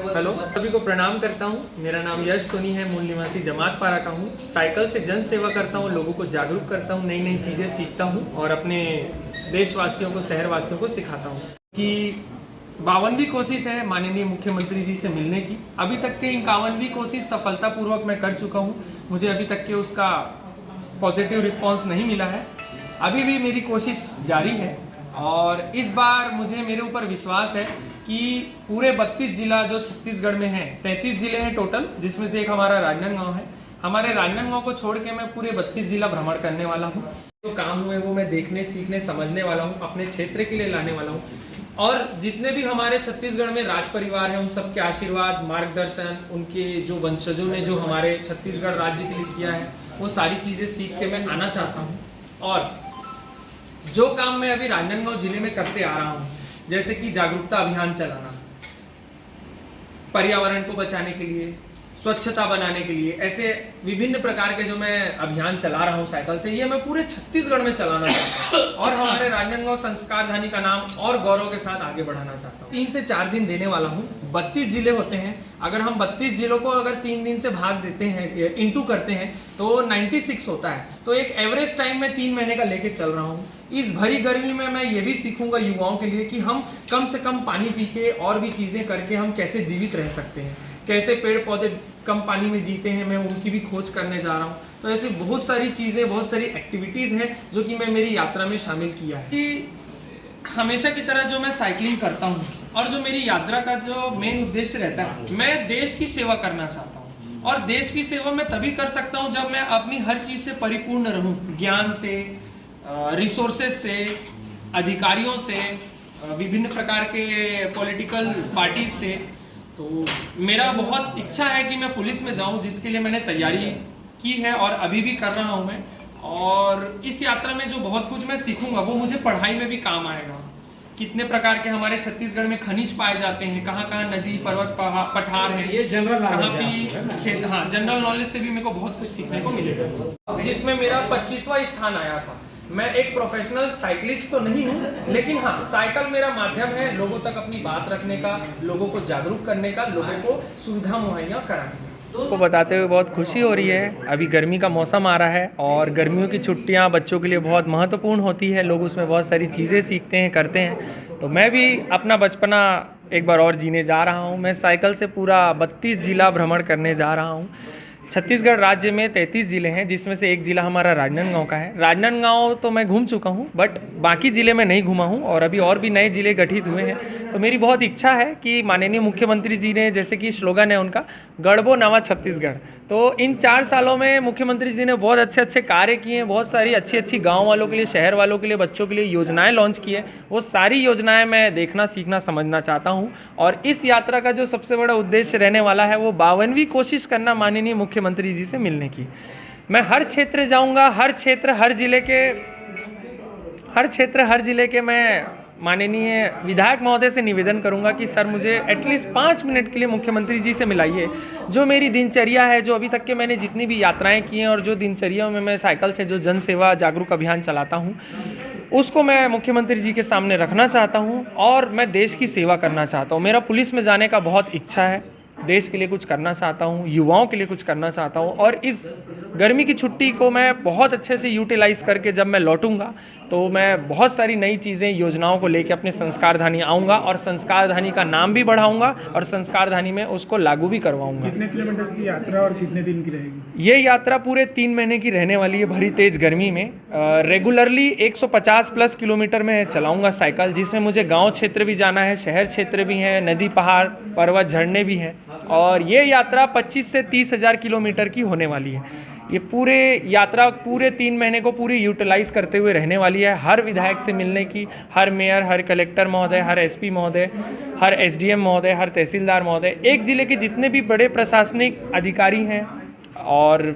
Hello, सभी को प्रणाम करता हूँ। मेरा नाम यश सोनी है, मूल निवासी जमात पारा का हूँ। साइकिल से जन सेवा करता हूँ, लोगों को जागरूक करता हूँ, नई नई चीज़ें सीखता हूँ और अपने देशवासियों को, शहरवासियों को सिखाता हूँ कि 52वीं कोशिश है माननीय मुख्यमंत्री जी से मिलने की। अभी तक के 51वीं कोशिश सफलतापूर्वक मैं कर चुका हूँ। मुझे अभी तक के उसका पॉजिटिव रिस्पांस नहीं मिला है। अभी भी मेरी कोशिश जारी है और इस बार मुझे मेरे ऊपर विश्वास है कि पूरे 32 जिला जो छत्तीसगढ़ में हैं, 33 जिले हैं टोटल, जिसमें से एक हमारा राजनांदगांव है। हमारे राजनांदगांव को छोड़ के मैं पूरे 32 जिला भ्रमण करने वाला हूँ। जो काम हुए वो मैं देखने, सीखने, समझने वाला हूँ, अपने क्षेत्र के लिए लाने वाला हूँ। और जितने भी हमारे छत्तीसगढ़ में राज परिवार है, उन सबके आशीर्वाद, मार्गदर्शन, उनके जो वंशजों ने जो हमारे छत्तीसगढ़ राज्य के लिए किया है, वो सारी चीज़ें सीख के मैं आना चाहता हूँ। और जो काम मैं अभी राजनांदगांव जिले में करते आ रहा हूँ, जैसे कि जागरूकता अभियान चलाना, पर्यावरण को बचाने के लिए, स्वच्छता बनाने के लिए, ऐसे विभिन्न प्रकार के जो मैं अभियान चला रहा हूँ साइकिल से, ये मैं पूरे छत्तीसगढ़ में चलाना चाहता हूँ और हमारे राजनांदगांव संस्कारधानी का नाम और गौरव के साथ आगे बढ़ाना चाहता हूँ। 3 से 4 दिन देने वाला हूँ। 32 जिले होते हैं। अगर हम 32 जिलों को अगर 3 दिन से भाग देते हैं, इंटू करते हैं, तो 96 होता है। तो एक एवरेज टाइम में 3 महीने का लेके चल रहा हूँ। इस भरी गर्मी में मैं ये भी सीखूंगा युवाओं के लिए कि हम कम से कम पानी पी के और भी चीज़ें करके हम कैसे जीवित रह सकते हैं, कैसे पेड़ पौधे कम पानी में जीते हैं, मैं उनकी भी खोज करने जा रहा हूँ। तो ऐसी बहुत सारी चीज़ें, बहुत सारी एक्टिविटीज़ हैं जो कि मैं मेरी यात्रा में शामिल किया है। कि हमेशा की तरह जो मैं साइकिलिंग करता हूँ और जो मेरी यात्रा का जो मेन उद्देश्य रहता है, मैं देश की सेवा करना चाहता हूँ। और देश की सेवा मैं तभी कर सकता हूँ जब मैं अपनी हर चीज़ से परिपूर्ण रहूँ, ज्ञान से, रिसोर्सेज से, अधिकारियों से, विभिन्न प्रकार के पॉलिटिकल पार्टीज से। तो मेरा बहुत इच्छा है कि मैं पुलिस में जाऊं, जिसके लिए मैंने तैयारी की है और अभी भी कर रहा हूं मैं। और इस यात्रा में जो बहुत कुछ मैं सीखूंगा वो मुझे पढ़ाई में भी काम आएगा। कितने प्रकार के हमारे छत्तीसगढ़ में खनिज पाए जाते हैं, कहाँ कहाँ नदी, पर्वत, पठार है, ये जनरल कहाँ भी खेत। हाँ, जनरल नॉलेज से भी मेरे को बहुत कुछ सीखने को मिलेगा। जिसमें मेरा 25वां स्थान आया था। मैं एक प्रोफेशनल साइकिलिस्ट तो नहीं हूँ, लेकिन हाँ, साइकिल मेरा माध्यम है लोगों तक अपनी बात रखने का, लोगों को जागरूक करने का, लोगों को सुविधा मुहैया कराने का। को बताते हुए बहुत खुशी हो रही है। अभी गर्मी का मौसम आ रहा है और गर्मियों की छुट्टियां बच्चों के लिए बहुत महत्वपूर्ण होती है। लोग उसमें बहुत सारी चीज़ें सीखते हैं, करते हैं। तो मैं भी अपना बचपना एक बार और जीने जा रहा हूं। मैं साइकिल से पूरा 32 जिला भ्रमण करने जा रहा हूं। छत्तीसगढ़ राज्य में 33 ज़िले हैं, जिसमें से एक ज़िला हमारा राजनांदगांव का है। राजनांदगांव तो मैं घूम चुका हूं, बट बाकी ज़िले में नहीं घूमा हूं और अभी और भी नए ज़िले गठित हुए हैं। तो मेरी बहुत इच्छा है कि माननीय मुख्यमंत्री जी ने, जैसे कि स्लोगन है उनका, गढ़बो नवा छत्तीसगढ़, तो इन 4 सालों में मुख्यमंत्री जी ने बहुत अच्छे अच्छे कार्य किए हैं। बहुत सारी अच्छी अच्छी गाँव वालों के लिए, शहर वालों के लिए, बच्चों के लिए योजनाएँ लॉन्च की है। वो सारी योजनाएँ मैं देखना, सीखना, समझना चाहता हूँ। और इस यात्रा का जो सबसे बड़ा उद्देश्य रहने वाला है वो 52वीं कोशिश करना माननीय मुख्यमंत्री जी से मिलने की। मैं हर क्षेत्र जाऊंगा, हर क्षेत्र, हर जिले के मैं माननीय विधायक महोदय से निवेदन करूंगा कि सर मुझे एटलीस्ट 5 मिनट के लिए मुख्यमंत्री जी से मिलाइए। जो मेरी दिनचर्या है, जो अभी तक के मैंने जितनी भी यात्राएं की हैं और जो दिनचर्या में मैं साइकिल से जो जन सेवा जागरूक अभियान चलाता हूं, उसको मैं मुख्यमंत्री जी के सामने रखना चाहता हूं और मैं देश की सेवा करना चाहता हूं। मेरा पुलिस में जाने का बहुत इच्छा है। देश के लिए कुछ करना चाहता हूँ, युवाओं के लिए कुछ करना चाहता हूँ। और इस गर्मी की छुट्टी को मैं बहुत अच्छे से यूटिलाइज़ करके जब मैं लौटूंगा तो मैं बहुत सारी नई चीज़ें, योजनाओं को लेकर अपने संस्कारधानी आऊँगा और संस्कारधानी का नाम भी बढ़ाऊँगा और संस्कारधानी में उसको लागू भी करवाऊँगा। कितने किलोमीटर की यात्रा और कितने दिन की रहेगी? ये यात्रा पूरे 3 महीने की रहने वाली है, भरी तेज गर्मी में। रेगुलरली 150 प्लस किलोमीटर में चलाऊँगा साइकिल, जिसमें मुझे गाँव क्षेत्र भी जाना है, शहर क्षेत्र भी है, नदी, पहाड़, पर्वत, झरने भी हैं। और ये यात्रा 25 से 30 हज़ार किलोमीटर की होने वाली है। ये पूरे यात्रा पूरे 3 महीने को पूरी यूटिलाइज़ करते हुए रहने वाली है। हर विधायक से मिलने की, हर मेयर, हर कलेक्टर महोदय, हर एसपी महोदय, हर एसडीएम महोदय, हर तहसीलदार महोदय, एक ज़िले के जितने भी बड़े प्रशासनिक अधिकारी हैं और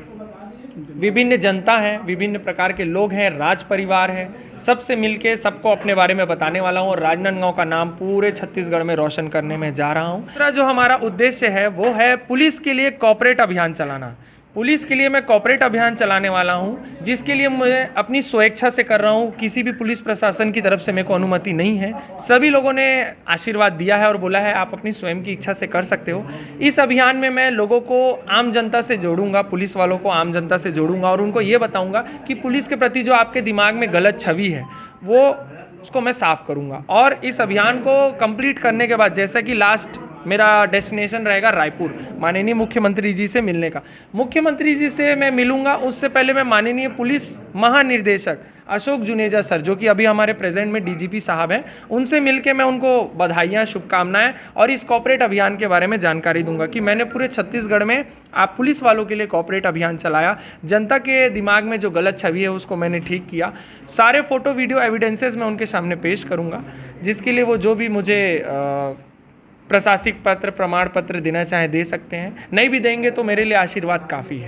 विभिन्न जनता है, विभिन्न प्रकार के लोग हैं, राज परिवार है, सबसे मिलके सबको अपने बारे में बताने वाला हूँ और राजनांदगांव का नाम पूरे छत्तीसगढ़ में रोशन करने में जा रहा हूँ। दूसरा जो हमारा उद्देश्य है वो है पुलिस के लिए कॉर्पोरेट अभियान चलाना। पुलिस के लिए मैं कॉर्पोरेट अभियान चलाने वाला हूं, जिसके लिए मैं अपनी स्वेच्छा से कर रहा हूं। किसी भी पुलिस प्रशासन की तरफ से मेरे को अनुमति नहीं है। सभी लोगों ने आशीर्वाद दिया है और बोला है आप अपनी स्वयं की इच्छा से कर सकते हो। इस अभियान में मैं लोगों को, आम जनता से जोड़ूंगा, पुलिस वालों को आम जनता से जोड़ूंगा और उनको ये बताऊंगा कि पुलिस के प्रति जो आपके दिमाग में गलत छवि है वो उसको मैं साफ करूंगा। और इस अभियान को कंप्लीट करने के बाद, जैसा कि लास्ट मेरा डेस्टिनेशन रहेगा रायपुर, माननीय मुख्यमंत्री जी से मिलने का। मुख्यमंत्री जी से मैं मिलूंगा, उससे पहले मैं माननीय पुलिस महानिर्देशक अशोक जुनेजा सर, जो कि अभी हमारे प्रेजेंट में डीजीपी साहब हैं, उनसे मिलके मैं उनको बधाइयाँ, शुभकामनाएं और इस कॉर्पोरेट अभियान के बारे में जानकारी दूंगा कि मैंने पूरे छत्तीसगढ़ में आप पुलिस वालों के लिए कॉर्पोरेट अभियान चलाया। जनता के दिमाग में जो गलत छवि है उसको मैंने ठीक किया। सारे फोटो वीडियो एविडेंसेस मैं उनके सामने पेश करूँगा, जिसके लिए वो जो भी मुझे प्रशासनिक पत्र, प्रमाण पत्र देना चाहे दे सकते हैं। नहीं भी देंगे तो मेरे लिए आशीर्वाद काफ़ी है।